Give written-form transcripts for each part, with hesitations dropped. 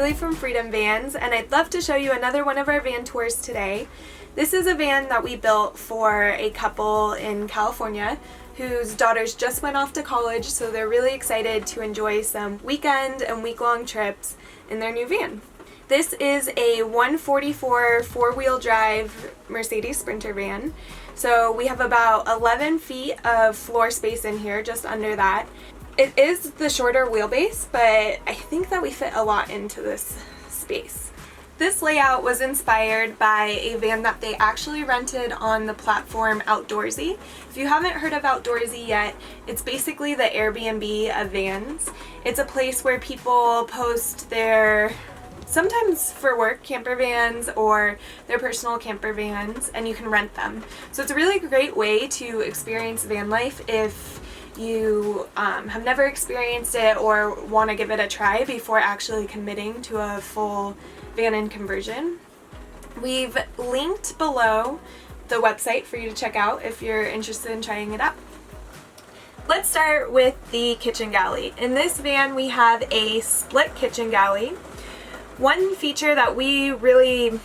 Kyleigh from Freedom Vans, and I'd love to show you another one of our van tours today. This is a van that we built for a couple in California whose daughters just went off to college, so they're really excited to enjoy some weekend and week-long trips in their new van. This is a 144 four-wheel drive Mercedes Sprinter van. So we have about 11 feet of floor space in here, just under that. It is the shorter wheelbase, but I think that we fit a lot into this space. This layout was inspired by a van that they actually rented on the platform Outdoorsy. If you haven't heard of Outdoorsy yet, it's basically the Airbnb of vans. It's a place where people post their, sometimes for work, camper vans or their personal camper vans, and you can rent them. So it's a really great way to experience van life if you have never experienced it or want to give it a try before actually committing to a full van and conversion. We've linked below the website for you to check out if you're interested in trying it out. Let's start with the kitchen galley. In this van we have a split kitchen galley. One feature that we really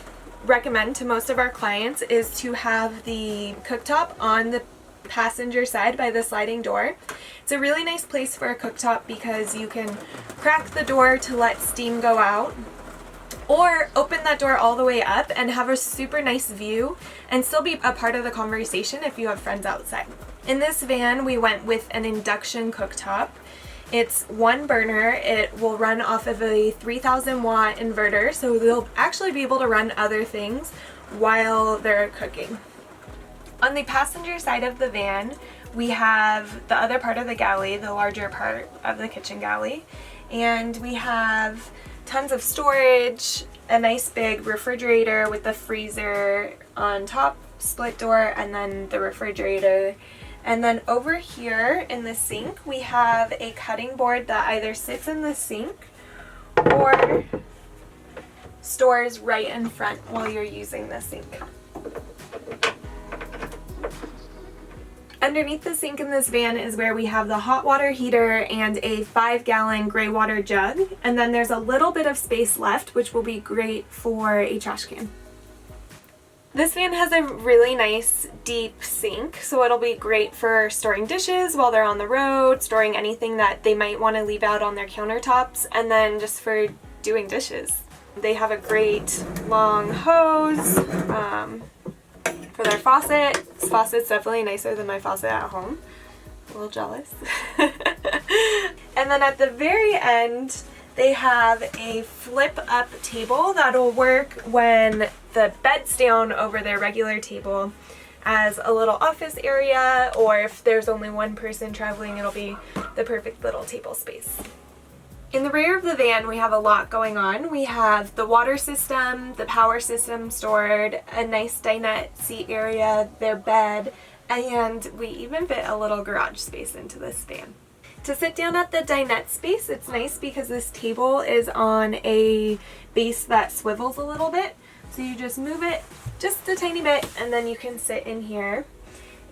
recommend to most of our clients is to have the cooktop on the passenger side by the sliding door. It's a really nice place for a cooktop because you can crack the door to let steam go out, or open that door all the way up and have a super nice view and still be a part of the conversation if you have friends outside. In this van we went with an induction cooktop. It's one burner. It will run off of a 3,000 watt inverter, so they'll actually be able to run other things while they're cooking. On the passenger side of the van, we have the other part of the galley, the larger part of the kitchen galley, and we have tons of storage, a nice big refrigerator with the freezer on top, split door, and then the refrigerator. And then over here in the sink, we have a cutting board that either sits in the sink or stores right in front while you're using the sink. Underneath the sink in this van is where we have the hot water heater and a 5-gallon gray water jug, and then there's a little bit of space left, which will be great for a trash can. This van has a really nice deep sink, so it'll be great for storing dishes while they're on the road, storing anything that they might want to leave out on their countertops, and then just for doing dishes. They have a great long hose for their faucet. This faucet's definitely nicer than my faucet at home. A little jealous. And then at the very end, they have a flip-up table that'll work when the bed's down over their regular table as a little office area, or if there's only one person traveling, it'll be the perfect little table space. In the rear of the van, we have a lot going on. We have the water system, the power system stored, a nice dinette seat area, their bed, and we even fit a little garage space into this van. To sit down at the dinette space, it's nice because this table is on a base that swivels a little bit. So you just move it just a tiny bit and then you can sit in here.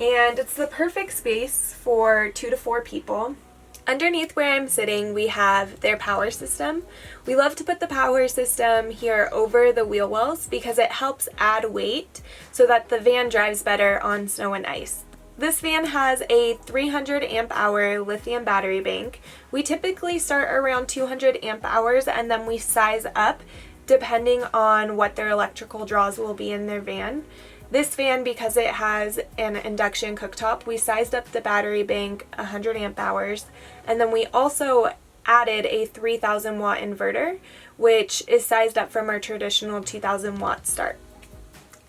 And it's the perfect space for 2 to 4 people. Underneath where I'm sitting, we have their power system. We love to put the power system here over the wheel wells because it helps add weight so that the van drives better on snow and ice. This van has a 300 amp hour lithium battery bank. We typically start around 200 amp hours and then we size up depending on what their electrical draws will be in their van. This van, because it has an induction cooktop, we sized up the battery bank 100 amp hours, and then we also added a 3,000 watt inverter, which is sized up from our traditional 2,000 watt start.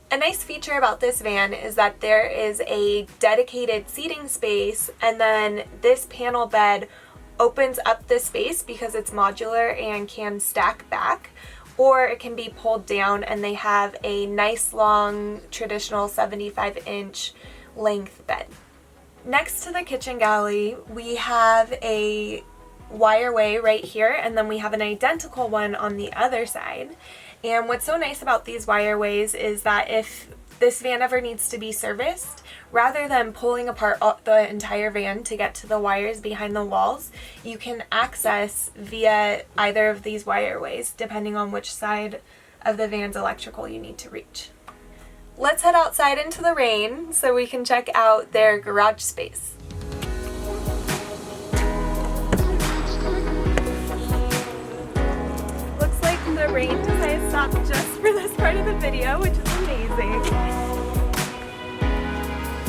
A nice feature about this van is that there is a dedicated seating space, and then this panel bed opens up the space because it's modular and can stack back, or it can be pulled down, and they have a nice long traditional 75-inch length bed. Next to the kitchen galley, we have a wireway right here, and then we have an identical one on the other side. And what's so nice about these wireways is that if this van ever needs to be serviced, rather than pulling apart the entire van to get to the wires behind the walls, you can access via either of these wireways, depending on which side of the van's electrical you need to reach. Let's head outside into the rain so we can check out their garage space. The rain decided to stop just for this part of the video, which is amazing.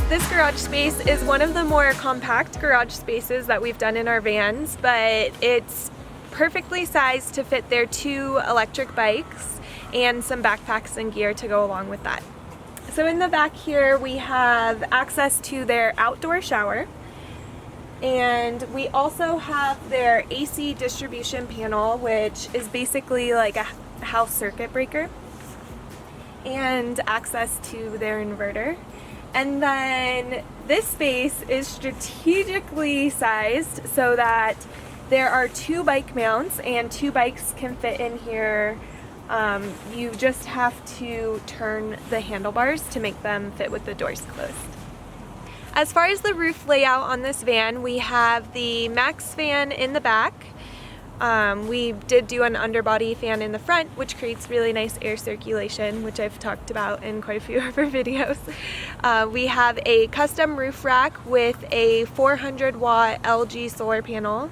This garage space is one of the more compact garage spaces that we've done in our vans, but it's perfectly sized to fit their 2 electric bikes and some backpacks and gear to go along with that. So in the back here we have access to their outdoor shower. And we also have their AC distribution panel, which is basically like a house circuit breaker, and access to their inverter. And then this space is strategically sized so that there are 2 bike mounts and 2 bikes can fit in here. You just have to turn the handlebars to make them fit with the doors closed. As far as the roof layout on this van, we have the Max fan in the back. We did do an underbody fan in the front, which creates really nice air circulation, which I've talked about in quite a few of our videos. We have a custom roof rack with a 400-watt LG solar panel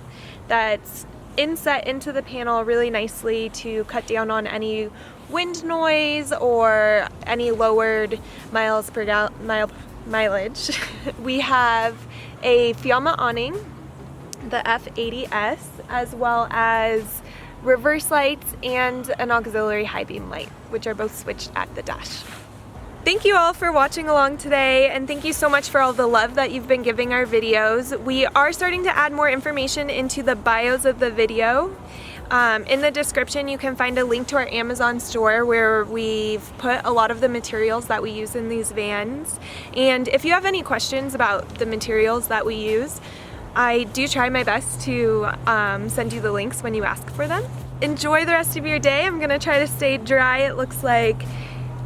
that's inset into the panel really nicely to cut down on any wind noise or any lowered miles per mileage. We have a Fiamma awning, the F80S, as well as reverse lights and an auxiliary high beam light, which are both switched at the dash. Thank you all for watching along today, and thank you so much for all the love that you've been giving our videos. We are starting to add more information into the bios of the video. In the description you can find a link to our Amazon store where we've put a lot of the materials that we use in these vans. And if you have any questions about the materials that we use, I do try my best to send you the links when you ask for them. Enjoy the rest of your day. I'm gonna try to stay dry. It looks like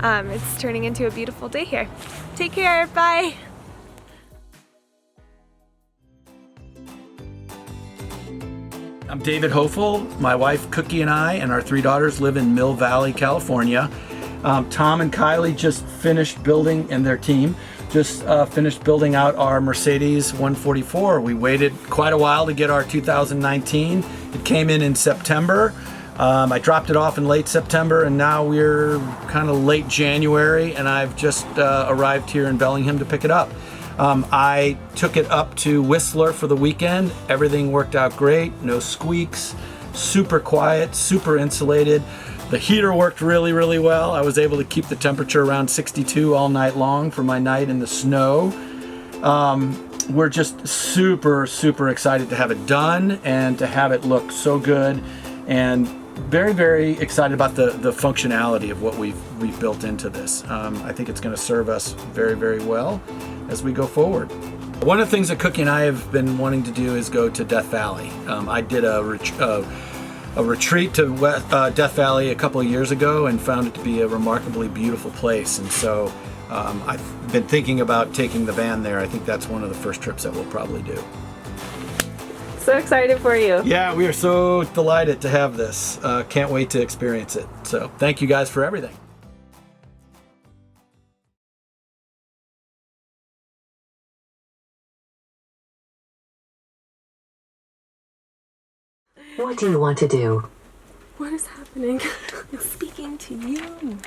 it's turning into a beautiful day here. Take care, bye. I'm David Hofel. My wife Cookie and I and our 3 daughters live in Mill Valley, California. Tom and Kyleigh just finished building, and their team just finished building out our Mercedes 144. We waited quite a while to get our 2019. It came in September. I dropped it off in late September, and now we're kind of late January, and I've just arrived here in Bellingham to pick it up. I took it up to Whistler for the weekend. Everything worked out great, no squeaks, super quiet, super insulated. The heater worked really, really well. I was able to keep the temperature around 62 all night long for my night in the snow. We're just super, super excited to have it done and to have it look so good, and very, very excited about the functionality of what we've built into this. I think it's going to serve us very, very well as we go forward. One of the things that Cookie and I have been wanting to do is go to Death Valley. I did a retreat to Death Valley a couple of years ago and found it to be a remarkably beautiful place, and so I've been thinking about taking the van there. I think that's one of the first trips that we'll probably do. So excited for you. Yeah, we are so delighted to have this. Can't wait to experience it. So thank you guys for everything. What do you want to do? What is happening? I'm speaking to you.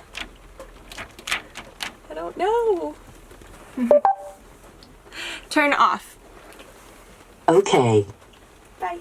I don't know. Turn off. Okay. Bye.